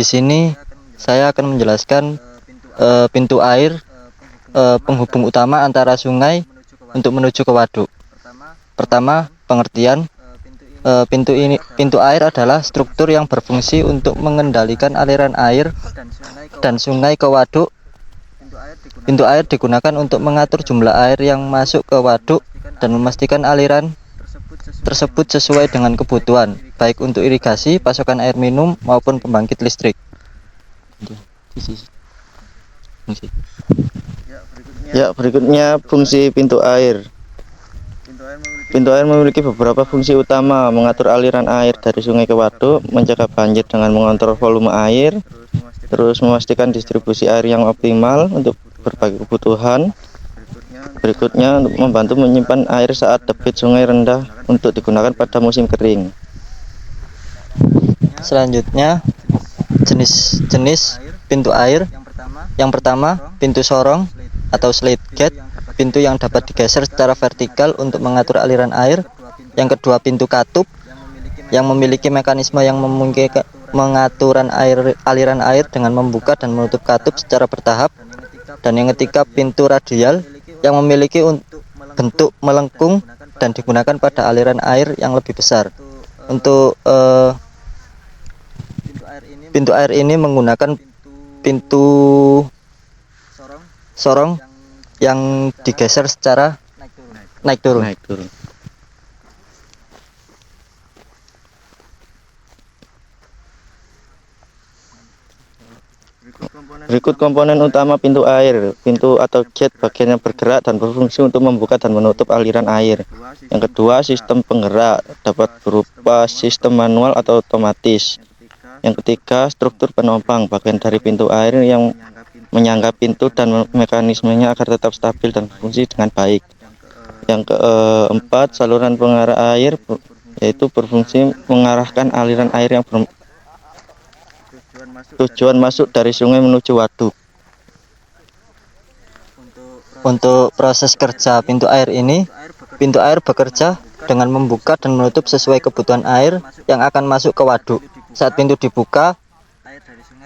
sini saya akan menjelaskan pintu air penghubung utama antara sungai untuk menuju ke waduk. Pertama, pengertian. Pintu air adalah struktur yang berfungsi untuk mengendalikan aliran air dan sungai ke waduk. Pintu air digunakan untuk mengatur jumlah air yang masuk ke waduk dan memastikan aliran tersebut sesuai dengan kebutuhan, baik untuk irigasi, pasokan air minum, maupun pembangkit listrik. Berikutnya fungsi pintu air. Pintu air memiliki beberapa fungsi utama: mengatur aliran air dari sungai ke waduk, mencegah banjir dengan mengontrol volume air, terus memastikan distribusi air yang optimal untuk berbagai kebutuhan. Berikutnya, untuk membantu menyimpan air saat debit sungai rendah untuk digunakan pada musim kering. Selanjutnya, jenis-jenis pintu air. Yang pertama, pintu sorong atau slide gate, pintu yang dapat digeser secara vertikal untuk mengatur aliran air. Yang kedua, pintu katup yang memiliki mekanisme yang memungkinkan pengaturan aliran air dengan membuka dan menutup katup secara bertahap. Dan yang ketiga, pintu radial yang memiliki bentuk melengkung dan digunakan pada aliran air yang lebih besar. Untuk pintu air ini menggunakan pintu sorong yang digeser secara naik turun. Berikut komponen utama pintu air. Pintu atau gate bagian yang bergerak dan berfungsi untuk membuka dan menutup aliran air. Yang kedua, sistem penggerak, dapat berupa sistem manual atau otomatis. Yang ketiga, struktur penopang, bagian dari pintu air yang menyangga pintu dan mekanismenya agar tetap stabil dan berfungsi dengan baik. Yang keempat, saluran pengarah air, yaitu berfungsi mengarahkan aliran air yang tujuan masuk dari sungai menuju waduk. Untuk proses kerja pintu air ini, pintu air bekerja dengan membuka dan menutup sesuai kebutuhan air yang akan masuk ke waduk. Saat pintu dibuka,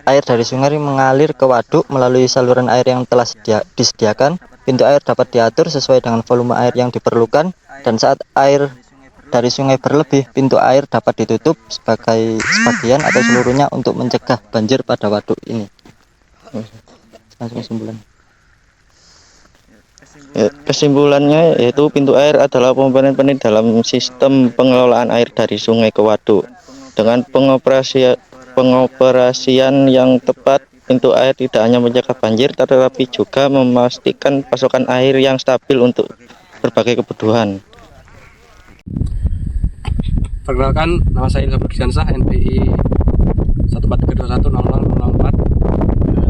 air dari sungai mengalir ke waduk melalui saluran air yang telah disediakan. Pintu air dapat diatur sesuai dengan volume air yang diperlukan, dan saat air dari sungai berlebih, pintu air dapat ditutup sebagian atau seluruhnya untuk mencegah banjir pada waduk ini. Langsung kesimpulan. Kesimpulannya yaitu pintu air adalah komponen penting dalam sistem pengelolaan air dari sungai ke waduk. Dengan pengoperasian yang tepat, pintu air tidak hanya mencegah banjir, tetapi juga memastikan pasokan air yang stabil untuk berbagai kebutuhan. Perkenalkan, nama saya Ilham Bergiansah, NPI 143210004.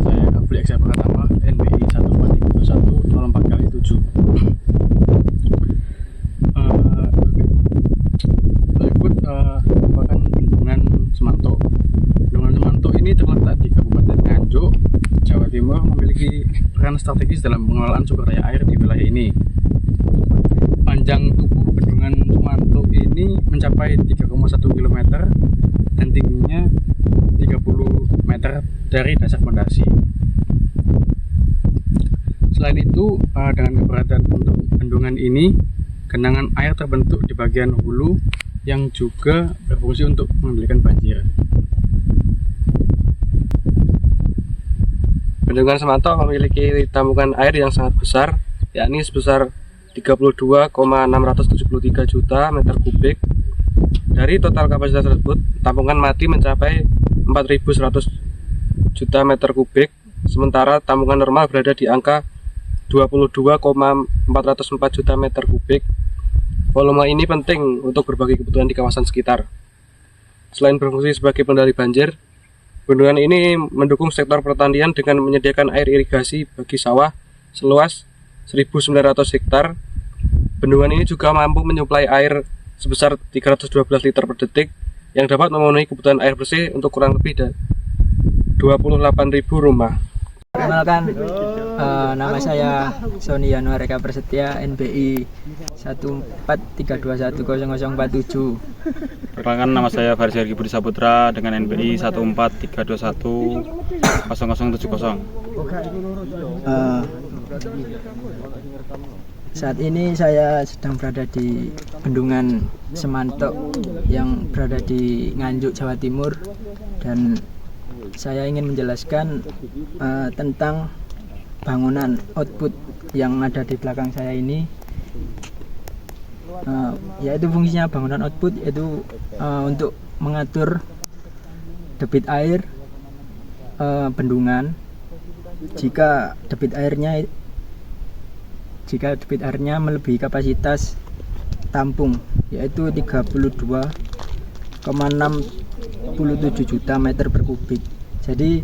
Saya Kapli Eksa Pratama, NPI 1432104x7. Berikut merupakan bendungan Semanto. Bendungan Semanto ini terletak di Kabupaten Nganjuk, Jawa Timur, memiliki peran strategis dalam pengelolaan sumber daya air di wilayah ini. Panjang tubuh bendungan Semanto ini mencapai 3,1 km dan tingginya 30 meter dari dasar fondasi. Selain itu, dengan keberadaan bendungan ini, genangan air terbentuk di bagian hulu yang juga berfungsi untuk mengendalikan banjir. Bendungan Semanto memiliki tampungan air yang sangat besar, yakni sebesar 32,673 juta meter kubik. Dari total kapasitas tersebut, tampungan mati mencapai 4.100 juta meter kubik, sementara tampungan normal berada di angka 22,404 juta meter kubik. Volume ini penting untuk berbagai kebutuhan di kawasan sekitar. Selain berfungsi sebagai pengendali banjir, bendungan ini mendukung sektor pertanian dengan menyediakan air irigasi bagi sawah seluas 1.900 hektar. Bendungan ini juga mampu menyuplai air sebesar 312 liter per detik yang dapat memenuhi kebutuhan air bersih untuk kurang lebih 28.000 rumah. Perkenalkan, nama saya Sony Yanuar Eka Prasetya, NBI 143210047. Perkenalkan, nama saya Faris Hergi Budi Saputra dengan NBI 143210070. Saat ini saya sedang berada di Bendungan Semantok yang berada di Nganjuk, Jawa Timur, dan saya ingin menjelaskan tentang bangunan output yang ada di belakang saya ini. Yaitu fungsinya bangunan output yaitu untuk mengatur debit air bendungan jika debit airnya melebihi kapasitas tampung, yaitu 32,67 juta meter per kubik. Jadi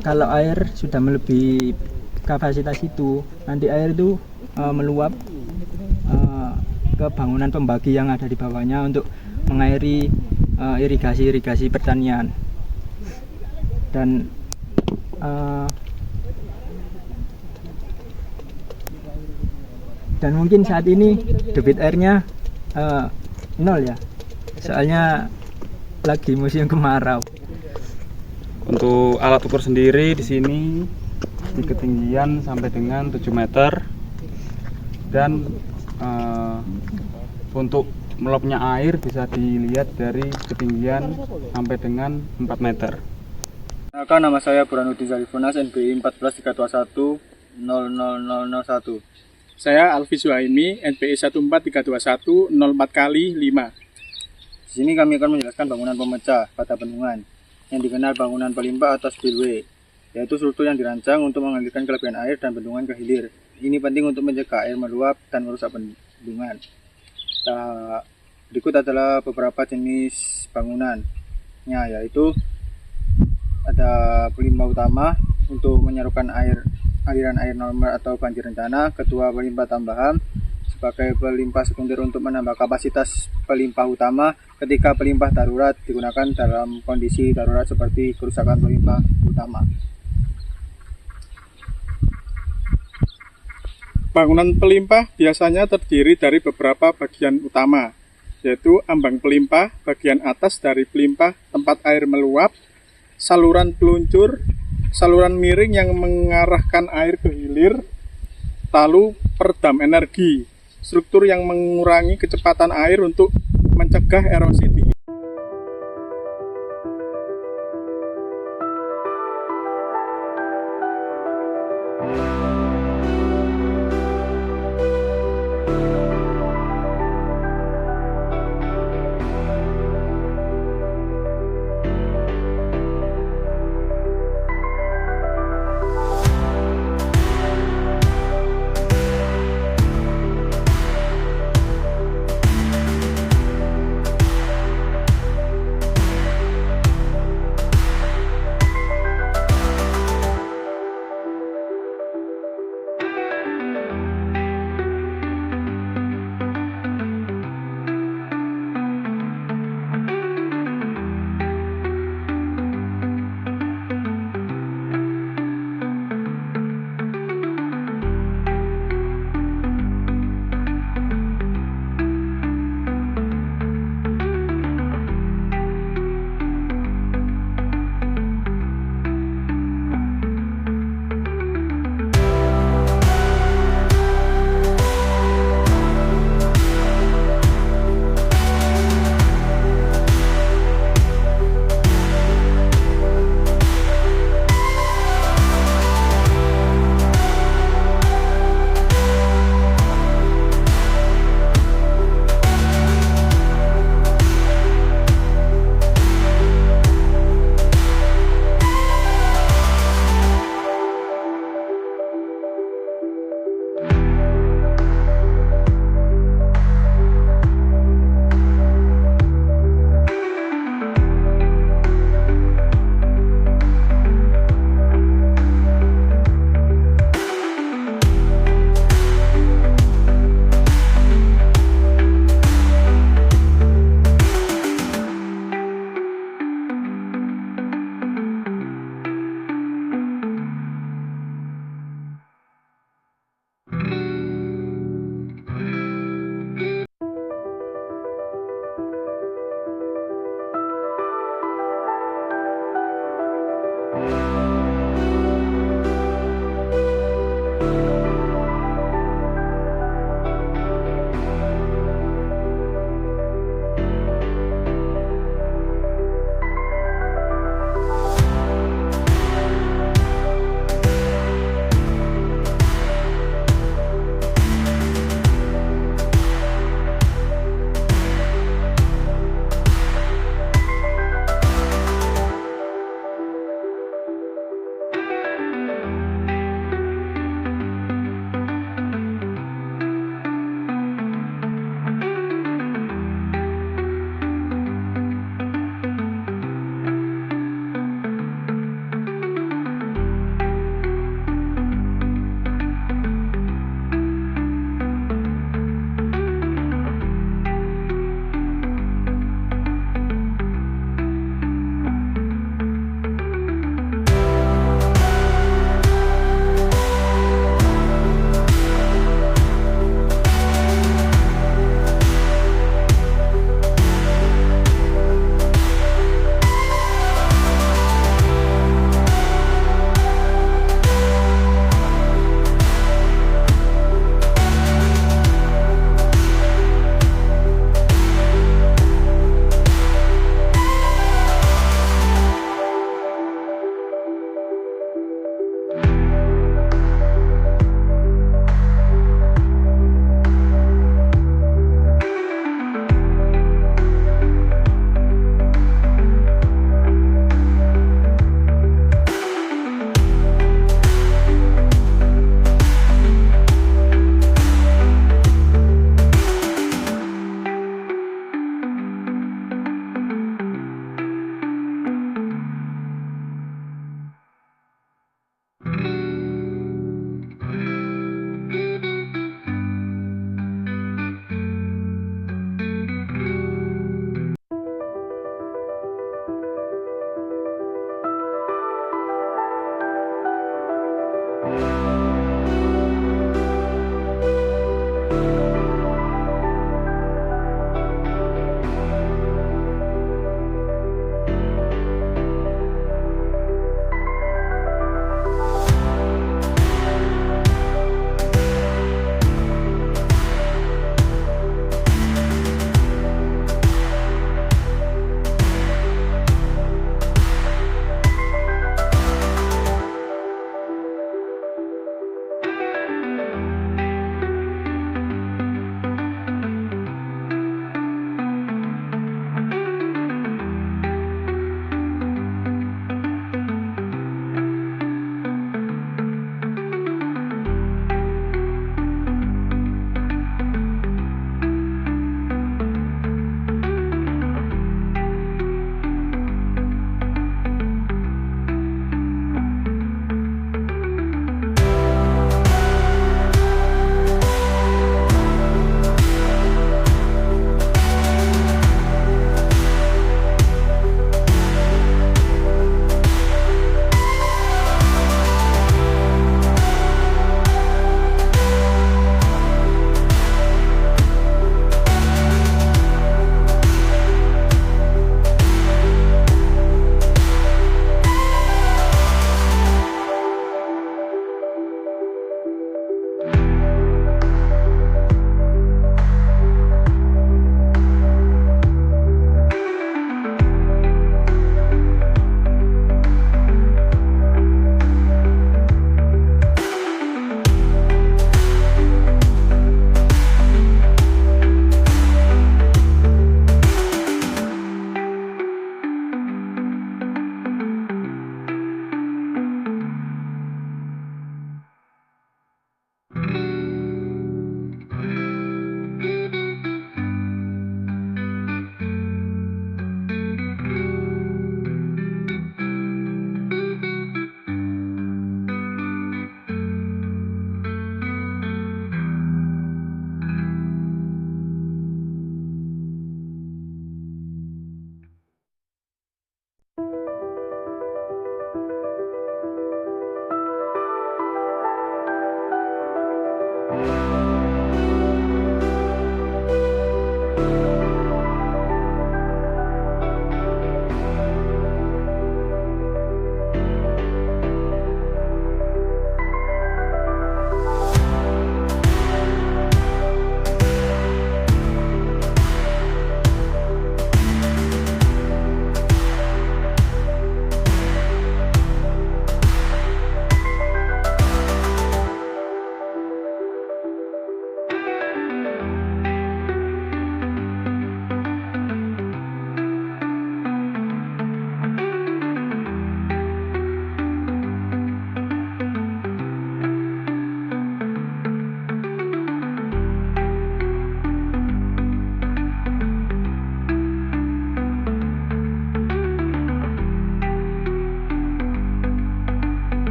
kalau air sudah melebihi kapasitas itu, nanti air itu meluap ke bangunan pembagi yang ada di bawahnya untuk mengairi irigasi pertanian. Dan mungkin saat ini debit airnya nol ya, soalnya lagi musim kemarau. Untuk alat ukur sendiri di sini di ketinggian sampai dengan 7 meter, dan untuk meluapnya air bisa dilihat dari ketinggian sampai dengan 4 meter. Nama saya Burhanuddin Zarifunas, NBI 141300001. Saya Alfi Suhaimi, NPI 1432104x5. Di sini kami akan menjelaskan bangunan pemecah pada bendungan yang dikenal bangunan pelimpah atau spillway, yaitu struktur yang dirancang untuk mengalirkan kelebihan air dan bendungan ke hilir. Ini penting untuk mencegah air meluap dan merusak bendungan. Berikut adalah beberapa jenis bangunannya, yaitu ada pelimpah utama untuk menyalurkan aliran air normal atau banjir rencana, kedua pelimpah tambahan sebagai pelimpah sekunder untuk menambah kapasitas pelimpah utama, ketiga pelimpah darurat digunakan dalam kondisi darurat seperti kerusakan pelimpah utama. Bangunan pelimpah biasanya terdiri dari beberapa bagian utama, yaitu ambang pelimpah, bagian atas dari pelimpah tempat air meluap, saluran peluncur, saluran miring yang mengarahkan air ke hilir, lalu peredam energi, struktur yang mengurangi kecepatan air untuk mencegah erosi di hilir.